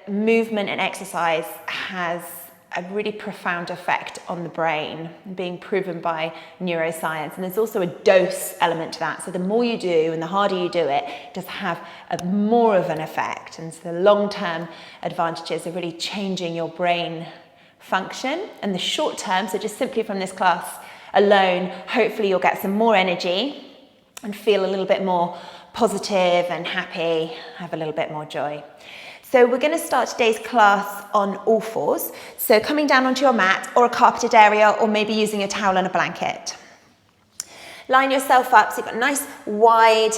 movement and exercise has a really profound effect on the brain, being proven by neuroscience. And there's also a dose element to that. So the more you do and the harder you do it, it does have more of an effect. And so the long-term advantages are really changing your brain function. And the short term, so just simply from this class alone, hopefully you'll get some more energy and feel a little bit more positive and happy, have a little bit more joy. So we're going to start today's class on all fours. So coming down onto your mat or a carpeted area, or maybe using a towel and a blanket. Line yourself up so you've got a nice wide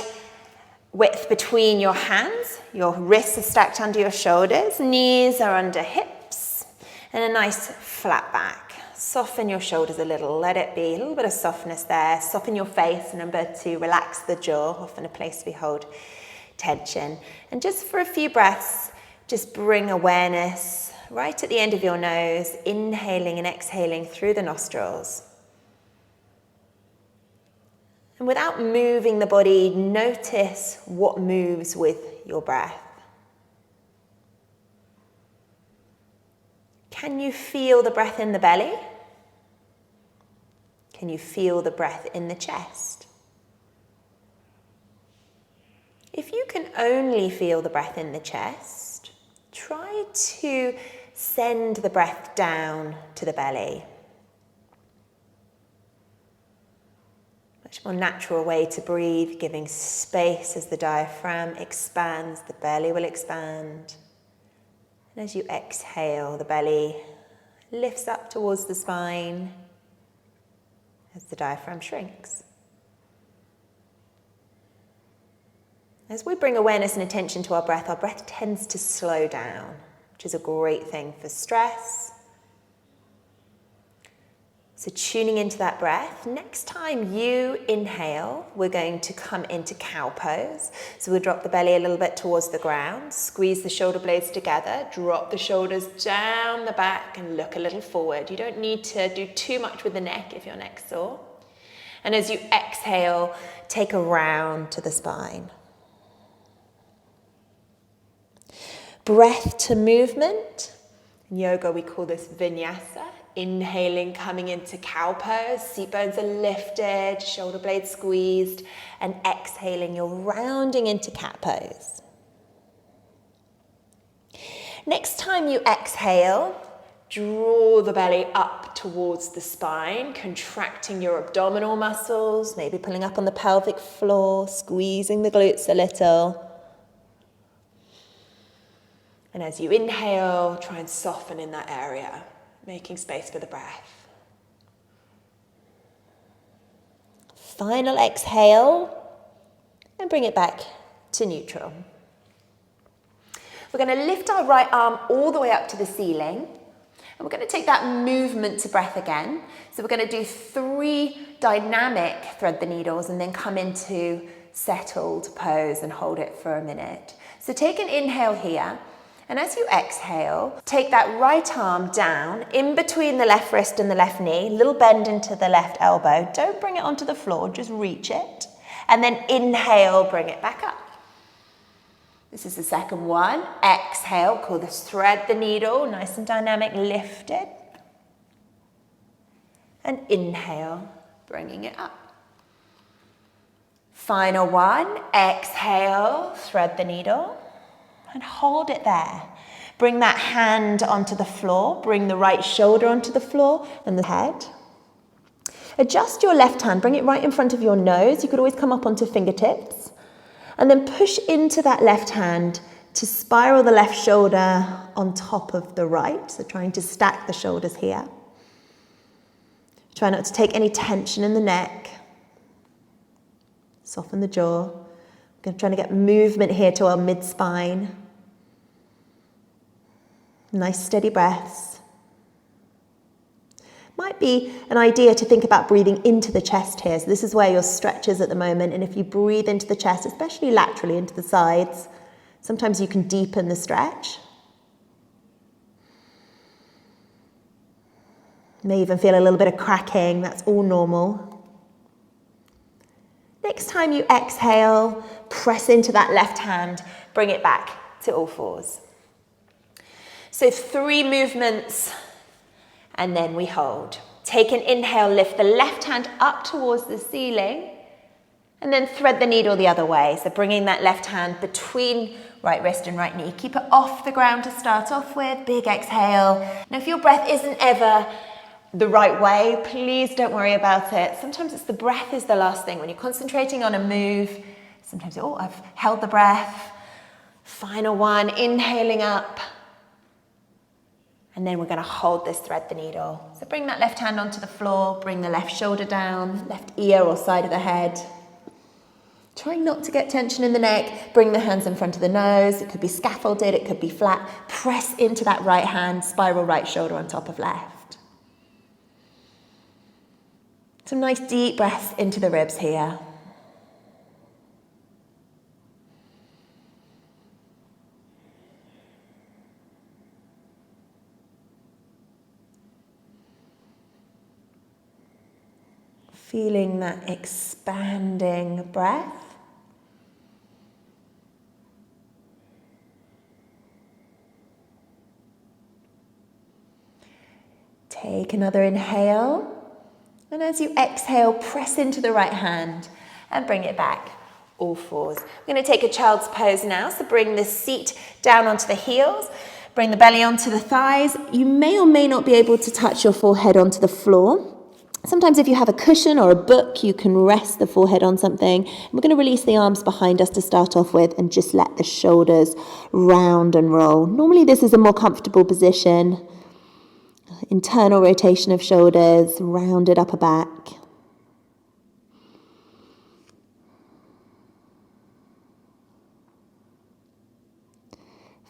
width between your hands. Your wrists are stacked under your shoulders, knees are under hips, and a nice flat back. Soften your shoulders a little, let it be, a little bit of softness there. Soften your face, remember to relax the jaw, often a place we hold tension. And just for a few breaths, just bring awareness right at the end of your nose, inhaling and exhaling through the nostrils. And without moving the body, notice what moves with your breath. Can you feel the breath in the belly? Can you feel the breath in the chest? If you can only feel the breath in the chest, try to send the breath down to the belly. Much more natural way to breathe, giving space as the diaphragm expands, the belly will expand. And as you exhale, the belly lifts up towards the spine as the diaphragm shrinks. As we bring awareness and attention to our breath tends to slow down, which is a great thing for stress. So tuning into that breath, next time you inhale, we're going to come into cow pose. So we'll drop the belly a little bit towards the ground, squeeze the shoulder blades together, drop the shoulders down the back and look a little forward. You don't need to do too much with the neck if your neck's sore. And as you exhale, take a round to the spine. Breath to movement. In yoga, we call this Vinyasa. Inhaling, coming into cow pose. Seat bones are lifted, shoulder blades squeezed. And exhaling, you're rounding into cat pose. Next time you exhale, draw the belly up towards the spine, contracting your abdominal muscles, maybe pulling up on the pelvic floor, squeezing the glutes a little. And as you inhale, try and soften in that area, making space for the breath. Final exhale, and bring it back to neutral. We're going to lift our right arm all the way up to the ceiling, and we're going to take that movement to breath again. So we're going to do 3 dynamic thread the needles and then come into settled pose and hold it for a minute. So take an inhale here. And as you exhale, take that right arm down in between the left wrist and the left knee, little bend into the left elbow. Don't bring it onto the floor, just reach it. And then inhale, bring it back up. This is the second one. Exhale, call this thread the needle, nice and dynamic, lift it. And inhale, bringing it up. Final one, exhale, thread the needle. And hold it there. Bring that hand onto the floor. Bring the right shoulder onto the floor and the head. Adjust your left hand. Bring it right in front of your nose. You could always come up onto fingertips. And then push into that left hand to spiral the left shoulder on top of the right. So trying to stack the shoulders here. Try not to take any tension in the neck. Soften the jaw. We're trying to get movement here to our mid-spine. Nice steady breaths. Might be an idea to think about breathing into the chest here. So this is where your stretch is at the moment. And if you breathe into the chest, especially laterally into the sides, sometimes you can deepen the stretch. You may even feel a little bit of cracking. That's all normal. Next time you exhale, press into that left hand, bring it back to all fours. So 3 movements, and then we hold. Take an inhale, lift the left hand up towards the ceiling, and then thread the needle the other way. So bringing that left hand between right wrist and right knee. Keep it off the ground to start off with. Big exhale. Now, if your breath isn't ever the right way, please don't worry about it. Sometimes it's the breath is the last thing. When you're concentrating on a move, sometimes, oh, I've held the breath. Final one, inhaling up. And then we're going to hold this, thread the needle. So bring that left hand onto the floor, bring the left shoulder down, left ear or side of the head. Trying not to get tension in the neck. Bring the hands in front of the nose. It could be scaffolded, it could be flat. Press into that right hand, spiral right shoulder on top of left. Some nice deep breaths into the ribs here. Feeling that expanding breath. Take another inhale. And as you exhale, press into the right hand and bring it back, all fours. We're going to take a child's pose now. So bring the seat down onto the heels. Bring the belly onto the thighs. You may or may not be able to touch your forehead onto the floor. Sometimes if you have a cushion or a book, you can rest the forehead on something. We're going to release the arms behind us to start off with and just let the shoulders round and roll. Normally this is a more comfortable position. Internal rotation of shoulders, rounded upper back.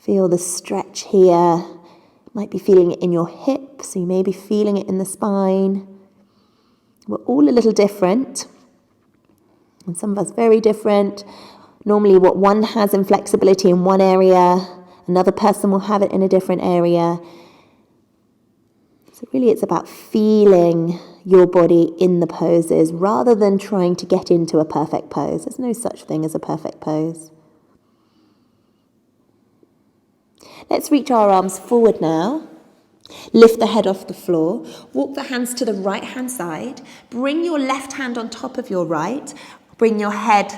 Feel the stretch here. You might be feeling it in your hips, so you may be feeling it in the spine. We're all a little different, and some of us very different. Normally what one has in flexibility in one area, another person will have it in a different area. So really it's about feeling your body in the poses rather than trying to get into a perfect pose. There's no such thing as a perfect pose. Let's reach our arms forward now. Lift the head off the floor. Walk the hands to the right hand side. Bring your left hand on top of your right. Bring your head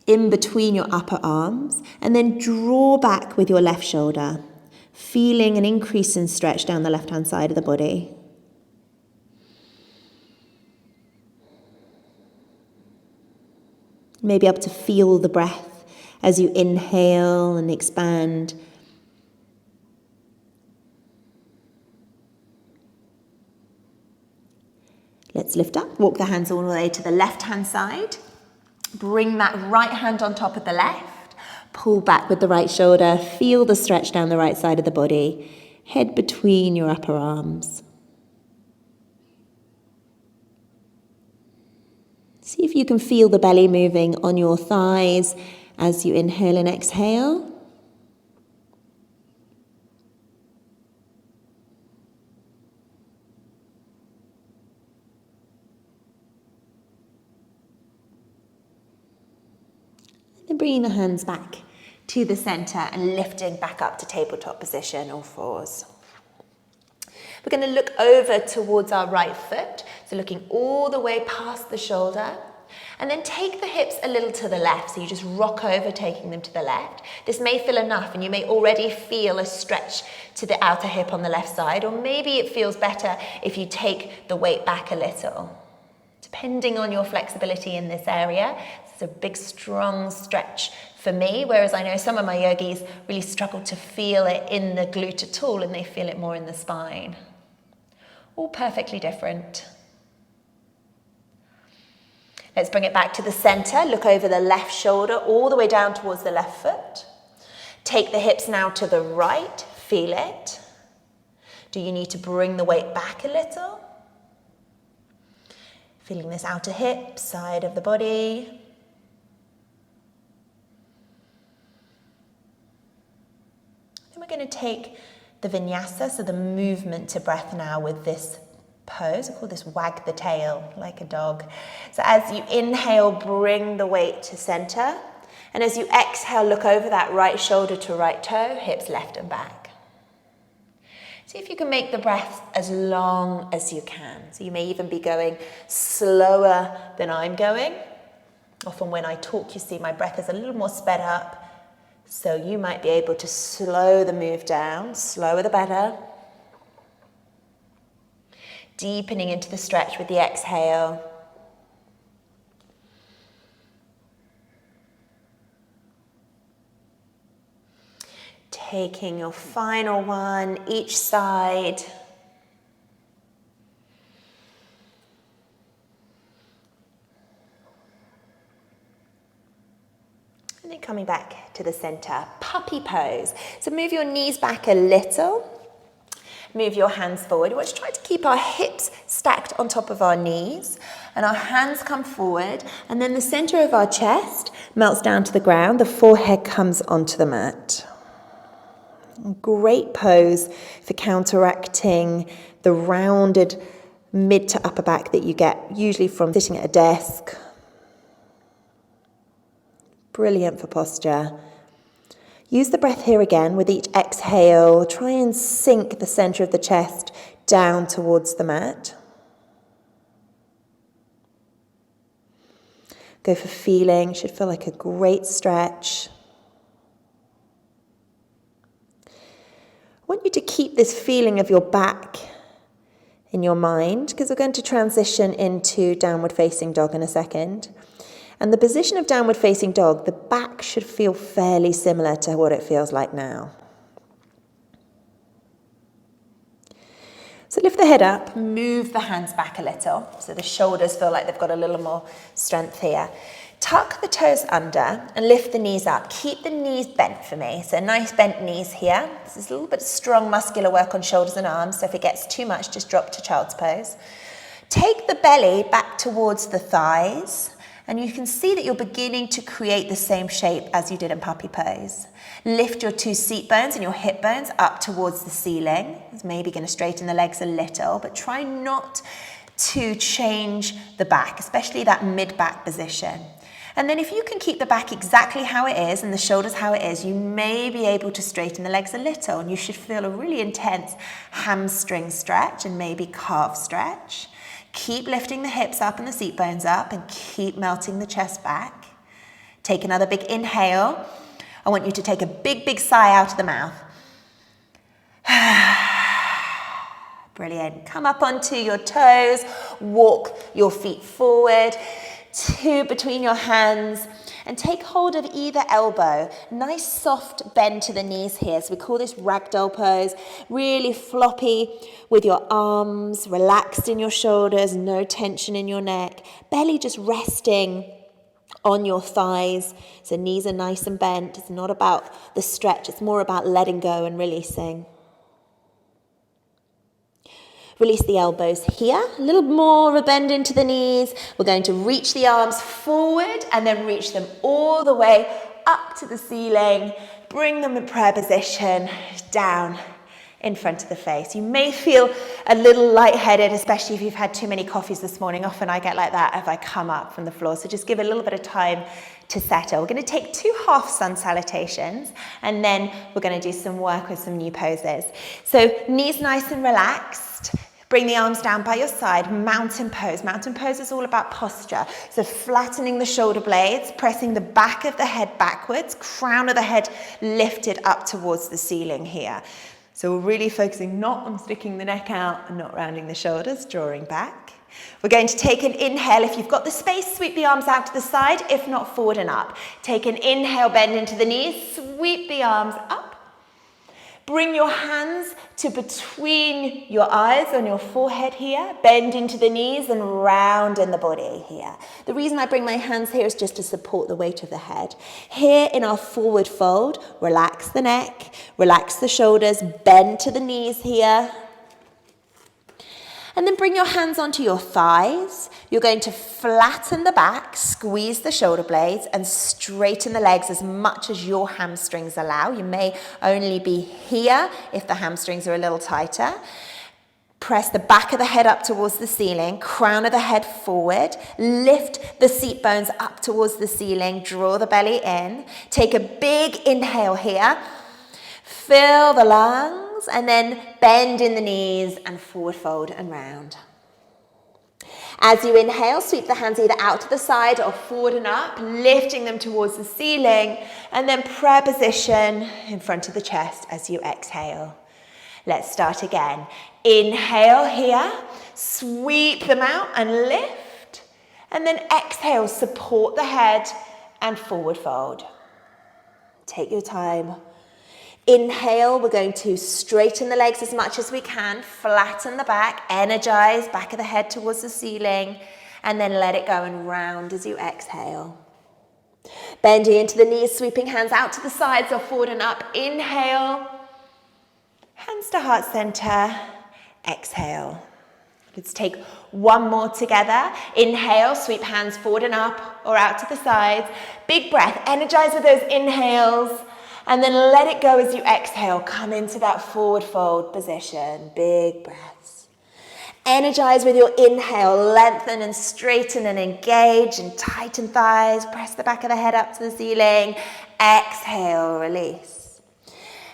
in between your upper arms. And then draw back with your left shoulder. Feeling an increase in stretch down the left hand side of the body. You may be able to feel the breath as you inhale and expand. Let's lift up, walk the hands all the way to the left-hand side. Bring that right hand on top of the left. Pull back with the right shoulder. Feel the stretch down the right side of the body. Head between your upper arms. See if you can feel the belly moving on your thighs as you inhale and exhale. Then bringing the hands back to the center and lifting back up to tabletop position, all fours. We're going to look over towards our right foot, so looking all the way past the shoulder, and then take the hips a little to the left, so you just rock over, taking them to the left. This may feel enough, and you may already feel a stretch to the outer hip on the left side, or maybe it feels better if you take the weight back a little. Depending on your flexibility in this area, it's a big, strong stretch for me, whereas I know some of my yogis really struggle to feel it in the glute at all, and they feel it more in the spine. All perfectly different. Let's bring it back to the center. Look over the left shoulder, all the way down towards the left foot. Take the hips now to the right. Feel it. Do you need to bring the weight back a little? Feeling this outer hip, side of the body. Then we're going to take the Vinyasa, so the movement to breath now with this pose. I call this Wag the Tail, like a dog. So as you inhale, bring the weight to center. And as you exhale, look over that right shoulder to right toe, hips left and back. See if you can make the breath as long as you can. So you may even be going slower than I'm going. Often when I talk, you see my breath is a little more sped up. So you might be able to slow the move down. Slower the better. Deepening into the stretch with the exhale. Taking your final one, each side. And then coming back to the center, puppy pose. So move your knees back a little. Move your hands forward. We want to try to keep our hips stacked on top of our knees. And our hands come forward. And then the center of our chest melts down to the ground. The forehead comes onto the mat. Great pose for counteracting the rounded mid to upper back that you get usually from sitting at a desk. Brilliant for posture. Use the breath here again with each exhale. Try and sink the center of the chest down towards the mat. Go for feeling. Should feel like a great stretch. I want you to keep this feeling of your back in your mind because we're going to transition into downward facing dog in a second. And the position of downward facing dog, the back should feel fairly similar to what it feels like now. So lift the head up, move the hands back a little so the shoulders feel like they've got a little more strength here. Tuck the toes under and lift the knees up. Keep the knees bent for me. So nice bent knees here. This is a little bit of strong muscular work on shoulders and arms. So if it gets too much, just drop to child's pose. Take the belly back towards the thighs. And you can see that you're beginning to create the same shape as you did in puppy pose. Lift your two seat bones and your hip bones up towards the ceiling. It's maybe going to straighten the legs a little, but try not to change the back, especially that mid-back position. And then if you can keep the back exactly how it is and the shoulders how it is, you may be able to straighten the legs a little, and you should feel a really intense hamstring stretch and maybe calf stretch. Keep lifting the hips up and the seat bones up and keep melting the chest back. Take another big inhale. I want you to take a big, big sigh out of the mouth. Brilliant. Come up onto your toes. Walk your feet forward. Two between your hands. And take hold of either elbow. Nice soft bend to the knees here. So we call this ragdoll pose. Really floppy with your arms, relaxed in your shoulders, no tension in your neck. Belly just resting on your thighs. So knees are nice and bent. It's not about the stretch. It's more about letting go and releasing. Release the elbows here, a little more of a bend into the knees. We're going to reach the arms forward and then reach them all the way up to the ceiling. Bring them in prayer position, down in front of the face. You may feel a little lightheaded, especially if you've had too many coffees this morning. Often I get like that if I come up from the floor. So just give it a little bit of time to settle. We're going to take 2 half sun salutations and then we're going to do some work with some new poses. So knees nice and relaxed. Bring the arms down by your side, mountain pose. Mountain pose is all about posture. So flattening the shoulder blades, pressing the back of the head backwards, crown of the head lifted up towards the ceiling here. So we're really focusing not on sticking the neck out and not rounding the shoulders, drawing back. We're going to take an inhale. If you've got the space, sweep the arms out to the side. If not, forward and up. Take an inhale, bend into the knees, sweep the arms up. Bring your hands to between your eyes on your forehead here. Bend into the knees and round in the body here. The reason I bring my hands here is just to support the weight of the head. Here in our forward fold, relax the neck, relax the shoulders, bend to the knees here. And then bring your hands onto your thighs. You're going to flatten the back, squeeze the shoulder blades, and straighten the legs as much as your hamstrings allow. You may only be here if the hamstrings are a little tighter. Press the back of the head up towards the ceiling, crown of the head forward, lift the seat bones up towards the ceiling, draw the belly in. Take a big inhale here. Fill the lungs. smiles, and then bend in the knees and forward fold and round. As you inhale, sweep the hands either out to the side or forward and up, lifting them towards the ceiling, and then prayer position in front of the chest as you exhale. Let's start again. Inhale here, sweep them out and lift, and then exhale, support the head and forward fold. Take your time. Inhale, we're going to straighten the legs as much as we can, flatten the back, energize back of the head towards the ceiling, and then let it go and round as you exhale. Bending into the knees, sweeping hands out to the sides or forward and up. Inhale, hands to heart center, exhale. Let's take one more together. Inhale, sweep hands forward and up or out to the sides. Big breath, energize with those inhales. And then let it go as you exhale. Come into that forward fold position. Big breaths. Energize with your inhale. Lengthen and straighten and engage and tighten thighs. Press the back of the head up to the ceiling. Exhale, release.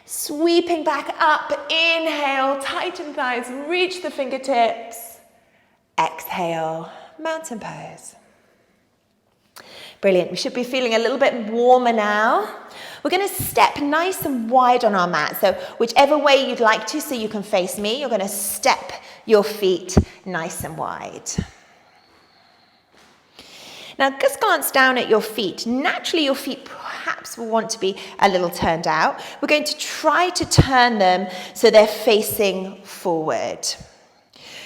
Sweeping back up. Inhale, tighten thighs. Reach the fingertips. Exhale, mountain pose. Brilliant. We should be feeling a little bit warmer now. We're going to step nice and wide on our mat. So whichever way you'd like to, so you can face me, you're going to step your feet nice and wide. Now just glance down at your feet. Naturally, your feet perhaps will want to be a little turned out. We're going to try to turn them so they're facing forward.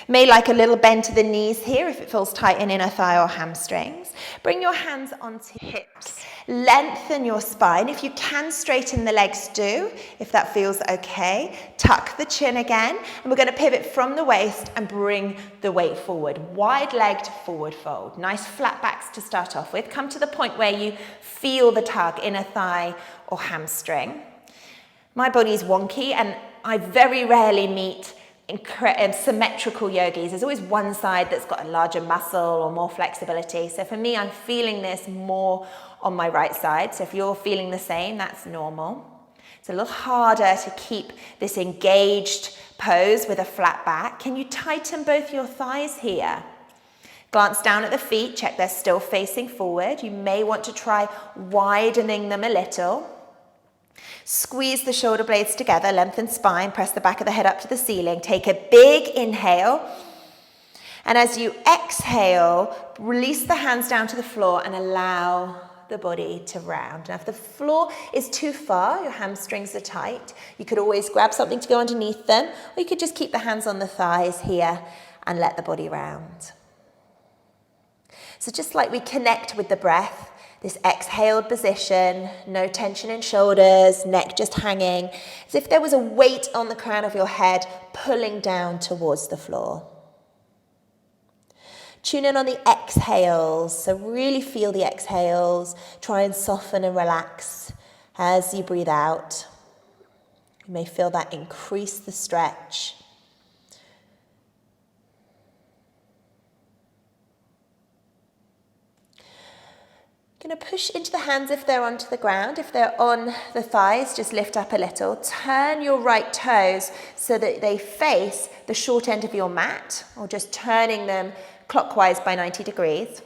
May like a little bend to the knees here if it feels tight in inner thigh or hamstrings. Bring your hands onto hips. Lengthen your spine. If you can, straighten the legs, do, if that feels okay. Tuck the chin again, and we're going to pivot from the waist and bring the weight forward. Wide-legged forward fold. Nice flat backs to start off with. Come to the point where you feel the tug, inner thigh or hamstring. My body's wonky, and I very rarely meet symmetrical yogis. There's always one side that's got a larger muscle or more flexibility. So for me, I'm feeling this more on my right side. So if you're feeling the same, that's normal. It's a little harder to keep this engaged pose with a flat back. Can you tighten both your thighs here? Glance down at the feet, check they're still facing forward. You may want to try widening them a little. Squeeze the shoulder blades together, lengthen spine, press the back of the head up to the ceiling. Take a big inhale. And as you exhale, release the hands down to the floor and allow the body to round. Now, if the floor is too far, your hamstrings are tight, you could always grab something to go underneath them, or you could just keep the hands on the thighs here and let the body round. So just like we connect with the breath, this exhaled position, no tension in shoulders, neck just hanging, as if there was a weight on the crown of your head pulling down towards the floor. Tune in on the exhales, so really feel the exhales. Try and soften and relax as you breathe out. You may feel that increase the stretch. Going to push into the hands if they're onto the ground. If they're on the thighs, just lift up a little. Turn your right toes so that they face the short end of your mat, or just turning them clockwise by 90 degrees.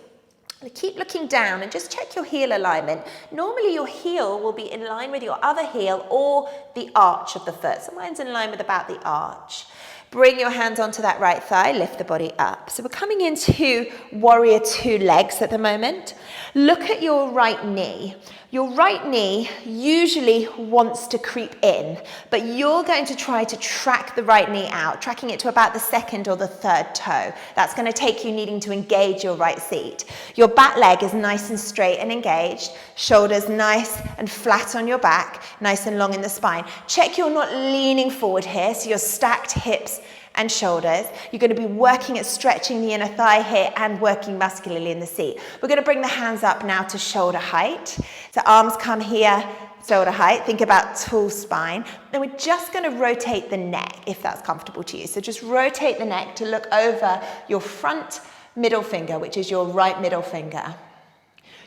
Keep looking down and just check your heel alignment. Normally your heel will be in line with your other heel or the arch of the foot. So mine's in line with about the arch. Bring your hands onto that right thigh, lift the body up. So we're coming into warrior two legs at the moment. Look at your right knee. Your right knee usually wants to creep in, but you're going to try to track the right knee out, tracking it to about the second or the third toe. That's going to take you needing to engage your right seat. Your back leg is nice and straight and engaged, shoulders nice and flat on your back, nice and long in the spine. Check you're not leaning forward here, so you're stacked hips and shoulders. You're going to be working at stretching the inner thigh here and working muscularly in the seat. We're going to bring the hands up now to shoulder height. So arms come here, shoulder height. Think about tall spine. Then we're just going to rotate the neck if that's comfortable to you. So just rotate the neck to look over your front middle finger, which is your right middle finger.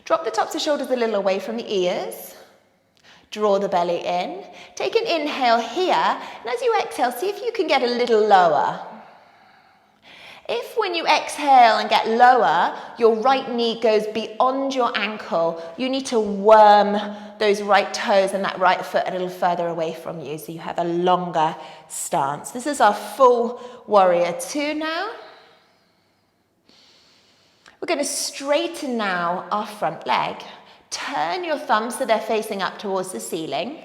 Drop the tops of shoulders a little away from the ears. Draw the belly in. Take an inhale here, and as you exhale, see if you can get a little lower. If when you exhale and get lower, your right knee goes beyond your ankle, you need to worm those right toes and that right foot a little further away from you so you have a longer stance. This is our full warrior two now. We're going to straighten now our front leg. Turn your thumbs so they're facing up towards the ceiling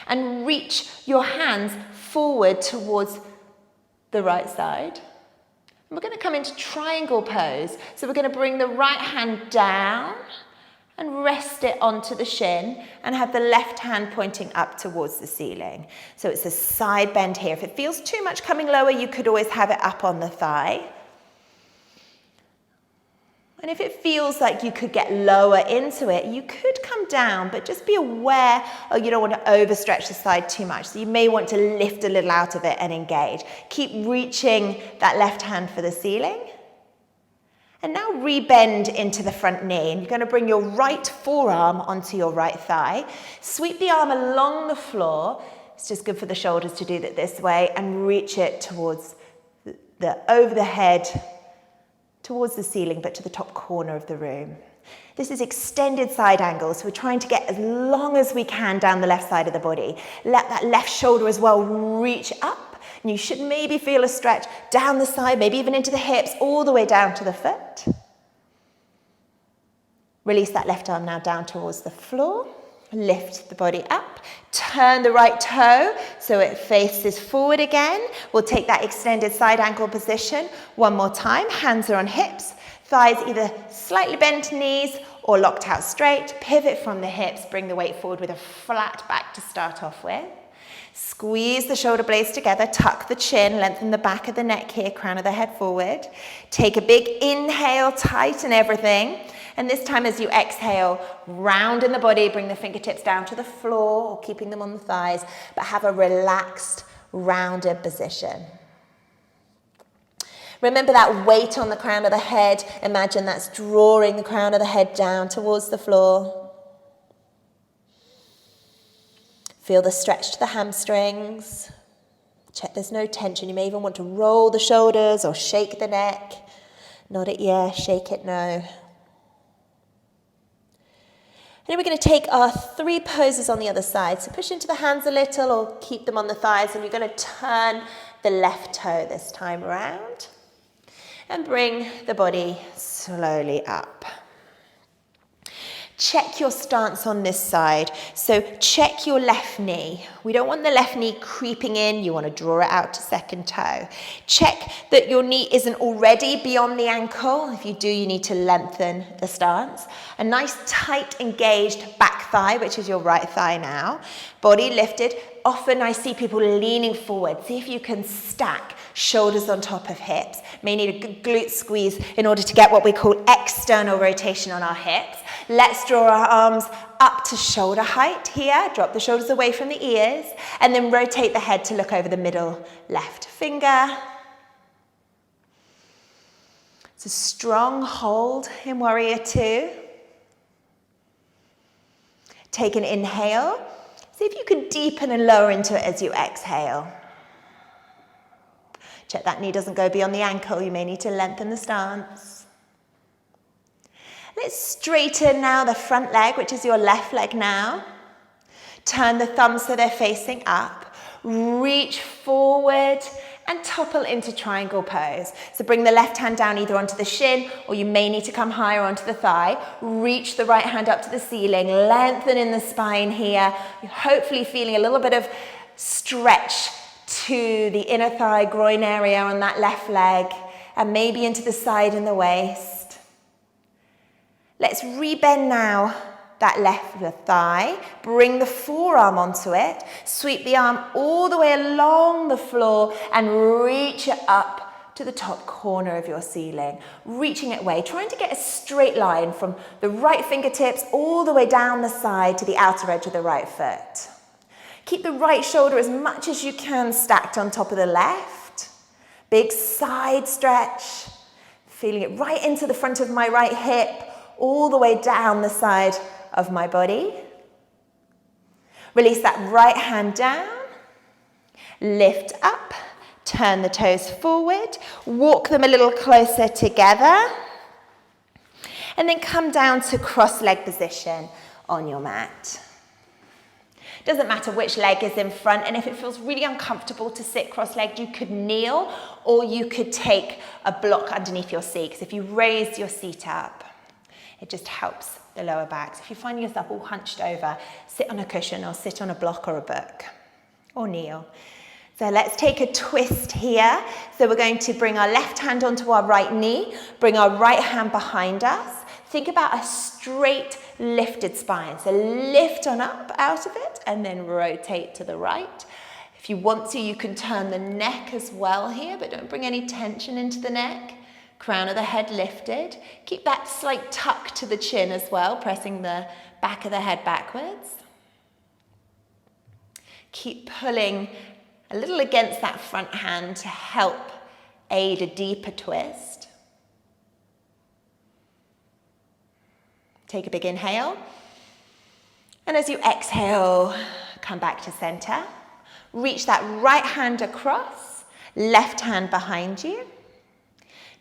and reach your hands forward towards the right side. We're going to come into triangle pose. So we're going to bring the right hand down and rest it onto the shin and have the left hand pointing up towards the ceiling. So it's a side bend here. If it feels too much coming lower, you could always have it up on the thigh. And if it feels like you could get lower into it, you could come down, but just be aware, you don't want to overstretch the side too much. So you may want to lift a little out of it and engage. Keep reaching that left hand for the ceiling. And now rebend into the front knee. And you're going to bring your right forearm onto your right thigh. Sweep the arm along the floor. It's just good for the shoulders to do that this way and reach it towards over the head, towards the ceiling, but to the top corner of the room. This is extended side angle, so we're trying to get as long as we can down the left side of the body. Let that left shoulder as well reach up, and you should maybe feel a stretch down the side, maybe even into the hips, all the way down to the foot. Release that left arm now down towards the floor. Lift the body up, turn the right toe so it faces forward again. We'll take that extended side ankle position one more time. Hands are on hips, thighs either slightly bent knees or locked out straight. Pivot from the hips, bring the weight forward with a flat back to start off with. Squeeze the shoulder blades together, tuck the chin, lengthen the back of the neck here, crown of the head forward. Take a big inhale, tighten everything. And this time as you exhale, round in the body, bring the fingertips down to the floor or keeping them on the thighs, but have a relaxed, rounded position. Remember that weight on the crown of the head. Imagine that's drawing the crown of the head down towards the floor. Feel the stretch to the hamstrings. Check there's no tension. You may even want to roll the shoulders or shake the neck. Nod it yes, shake it no. And then we're going to take our three poses on the other side. So push into the hands a little or keep them on the thighs. And you're going to turn the left toe this time around. And bring the body slowly up. Check your stance on this side. So check your left knee. We don't want the left knee creeping in. You want to draw it out to second toe. Check that your knee isn't already beyond the ankle. If you do, you need to lengthen the stance. A nice tight engaged back thigh, which is your right thigh now. Body lifted. Often I see people leaning forward. See if you can stack shoulders on top of hips. May need a good glute squeeze in order to get what we call external rotation on our hips. Let's draw our arms up to shoulder height here. Drop the shoulders away from the ears. And then rotate the head to look over the middle left finger. It's a strong hold in warrior two. Take an inhale. See if you can deepen and lower into it as you exhale. Check that knee doesn't go beyond the ankle. You may need to lengthen the stance. Let's straighten now the front leg, which is your left leg now. Turn the thumbs so they're facing up. Reach forward and topple into triangle pose. So bring the left hand down either onto the shin or you may need to come higher onto the thigh. Reach the right hand up to the ceiling. Lengthen in the spine here. You're hopefully feeling a little bit of stretch to the inner thigh, groin area on that left leg, and maybe into the side and the waist. Let's rebend now that left thigh. Bring the forearm onto it. Sweep the arm all the way along the floor and reach it up to the top corner of your ceiling. Reaching it away, trying to get a straight line from the right fingertips all the way down the side to the outer edge of the right foot. Keep the right shoulder as much as you can stacked on top of the left. Big side stretch. Feeling it right into the front of my right hip, all the way down the side of my body. Release that right hand down, lift up, turn the toes forward, walk them a little closer together, and then come down to cross-leg position on your mat. Doesn't matter which leg is in front, and if it feels really uncomfortable to sit cross-legged, you could kneel or you could take a block underneath your seat, because if you raise your seat up, it just helps the lower back. So if you find yourself all hunched over, sit on a cushion or sit on a block or a book, or kneel. So let's take a twist here. So we're going to bring our left hand onto our right knee, bring our right hand behind us. Think about a straight lifted spine. So lift on up out of it and then rotate to the right. If you want to, you can turn the neck as well here, but don't bring any tension into the neck. Crown of the head lifted. Keep that slight tuck to the chin as well, pressing the back of the head backwards. Keep pulling a little against that front hand to help aid a deeper twist. Take a big inhale. And as you exhale, come back to center. Reach that right hand across, left hand behind you.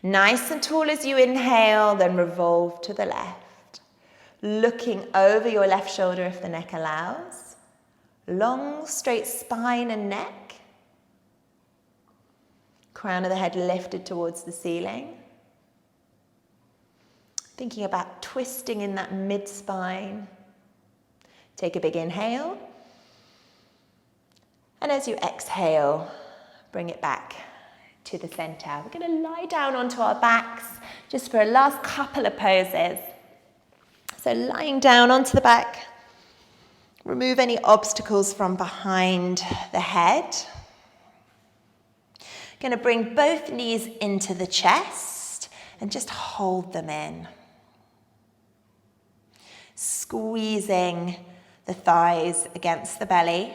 Nice and tall as you inhale, then revolve to the left. Looking over your left shoulder if the neck allows. Long, straight spine and neck. Crown of the head lifted towards the ceiling. Thinking about twisting in that mid-spine. Take a big inhale. And as you exhale, bring it back to the center. We're going to lie down onto our backs just for a last couple of poses. So lying down onto the back, remove any obstacles from behind the head. Going to bring both knees into the chest and just hold them in. Squeezing the thighs against the belly.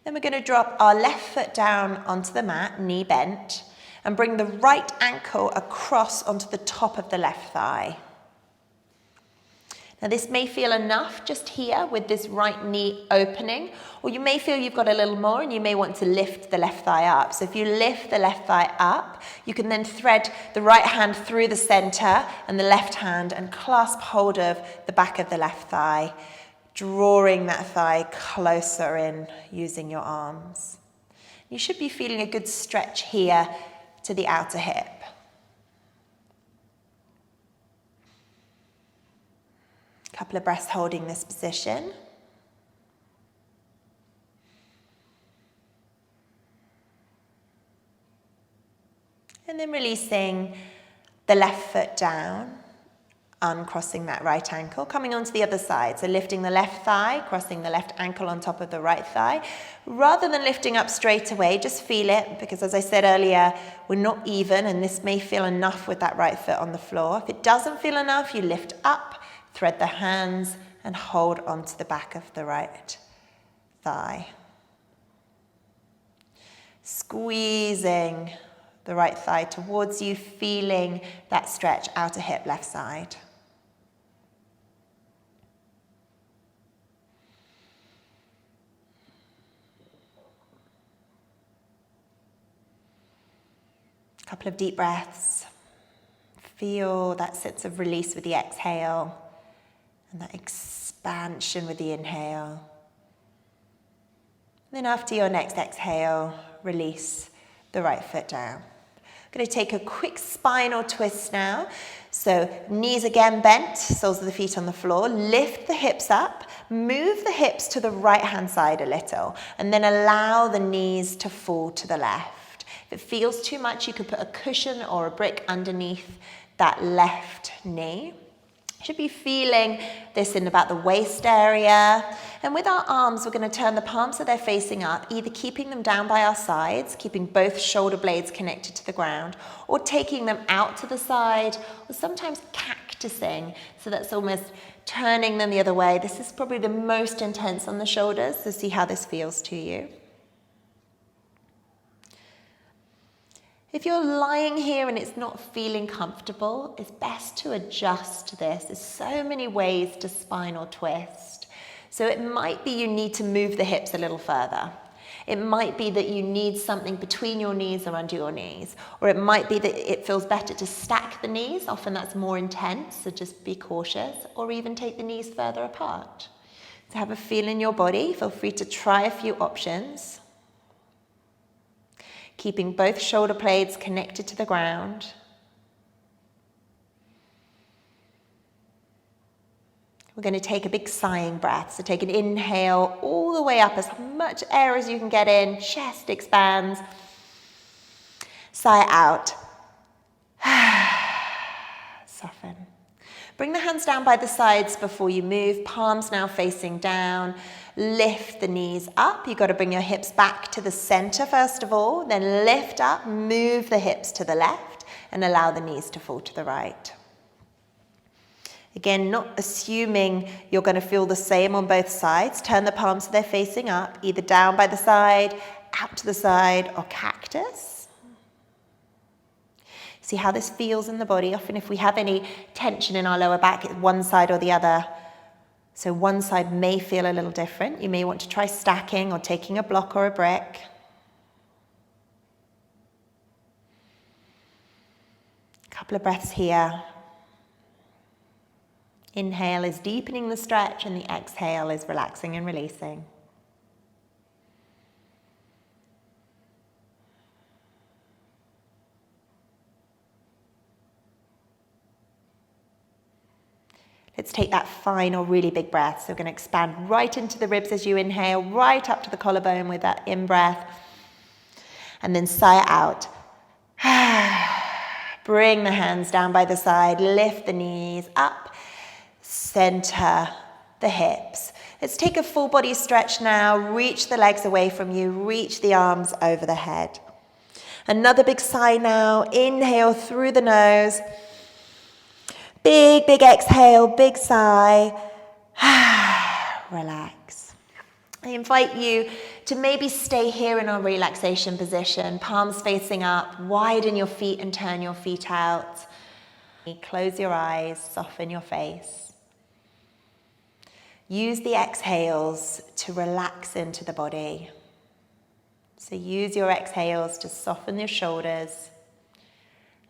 Then we're going to drop our left foot down onto the mat, knee bent, and bring the right ankle across onto the top of the left thigh. Now this may feel enough just here with this right knee opening, or you may feel you've got a little more and you may want to lift the left thigh up. So if you lift the left thigh up, you can then thread the right hand through the center and the left hand and clasp hold of the back of the left thigh, drawing that thigh closer in using your arms. You should be feeling a good stretch here to the outer hip. Couple of breaths holding this position. And then releasing the left foot down, uncrossing that right ankle, coming onto the other side. So lifting the left thigh, crossing the left ankle on top of the right thigh. Rather than lifting up straight away, just feel it, because as I said earlier, we're not even, and this may feel enough with that right foot on the floor. If it doesn't feel enough, you lift up, thread the hands and hold onto the back of the right thigh. Squeezing the right thigh towards you, feeling that stretch, outer hip, left side. Couple of deep breaths. Feel that sense of release with the exhale. And that expansion with the inhale. Then after your next exhale, release the right foot down. I'm going to take a quick spinal twist now. So knees again bent, soles of the feet on the floor. Lift the hips up, move the hips to the right hand side a little, and then allow the knees to fall to the left. If it feels too much, you could put a cushion or a brick underneath that left knee. Should be feeling this in about the waist area. And with our arms, we're going to turn the palms so they're facing up, either keeping them down by our sides, keeping both shoulder blades connected to the ground, or taking them out to the side, or sometimes cactusing. So that's almost turning them the other way. This is probably the most intense on the shoulders, so see how this feels to you. If you're lying here and it's not feeling comfortable, it's best to adjust this. There's so many ways to spinal twist. So it might be you need to move the hips a little further. It might be that you need something between your knees or under your knees. Or it might be that it feels better to stack the knees. Often that's more intense, so just be cautious. Or even take the knees further apart. So have a feel in your body. Feel free to try a few options. Keeping both shoulder blades connected to the ground. We're going to take a big sighing breath. So take an inhale all the way up, as much air as you can get in. Chest expands. Sigh out. Soften. Bring the hands down by the sides before you move. Palms now facing down. Lift the knees up. You've got to bring your hips back to the center first of all. Then lift up, move the hips to the left, and allow the knees to fall to the right. Again, not assuming you're going to feel the same on both sides. Turn the palms so they're facing up, either down by the side, out to the side, or cactus. See how this feels in the body. Often if we have any tension in our lower back, it's one side or the other. So one side may feel a little different. You may want to try stacking or taking a block or a brick. A couple of breaths here. Inhale is deepening the stretch and the exhale is relaxing and releasing. Let's take that final really big breath. So we're going to expand right into the ribs as you inhale, right up to the collarbone with that in-breath. And then sigh out. Bring the hands down by the side, lift the knees up, center the hips. Let's take a full body stretch now. Reach the legs away from you, reach the arms over the head. Another big sigh now. Inhale through the nose. Big, big exhale, big sigh. Relax. I invite you to maybe stay here in our relaxation position, palms facing up, widen your feet and turn your feet out. Close your eyes, soften your face. Use the exhales to relax into the body. So use your exhales to soften your shoulders,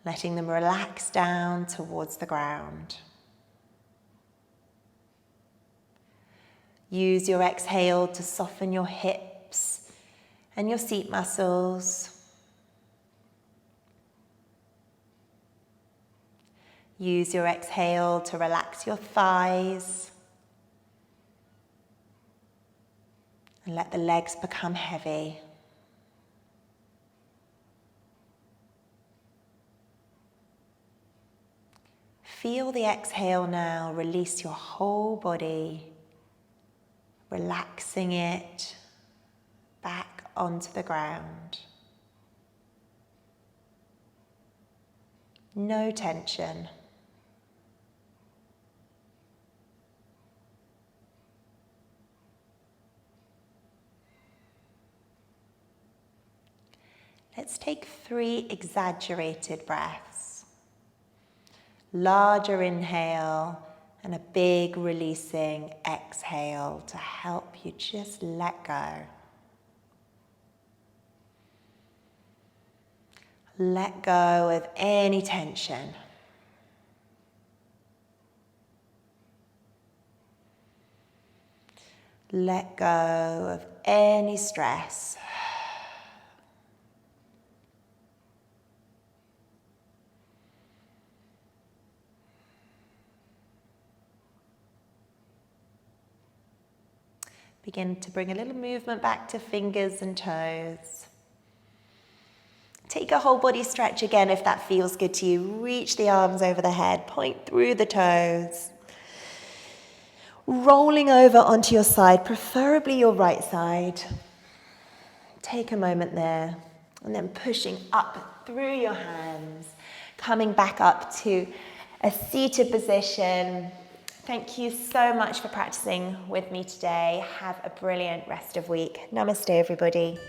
letting them relax down towards the ground. Use your exhale to soften your hips and your seat muscles. Use your exhale to relax your thighs. And let the legs become heavy. Feel the exhale now, release your whole body, relaxing it back onto the ground. No tension. Let's take 3 exaggerated breaths. Larger inhale and a big releasing exhale to help you just let go. Let go of any tension. Let go of any stress. Begin to bring a little movement back to fingers and toes. Take a whole body stretch again if that feels good to you. Reach the arms over the head, point through the toes. Rolling over onto your side, preferably your right side. Take a moment there, and then pushing up through your hands, coming back up to a seated position. Thank you so much for practicing with me today. Have a brilliant rest of week. Namaste, everybody.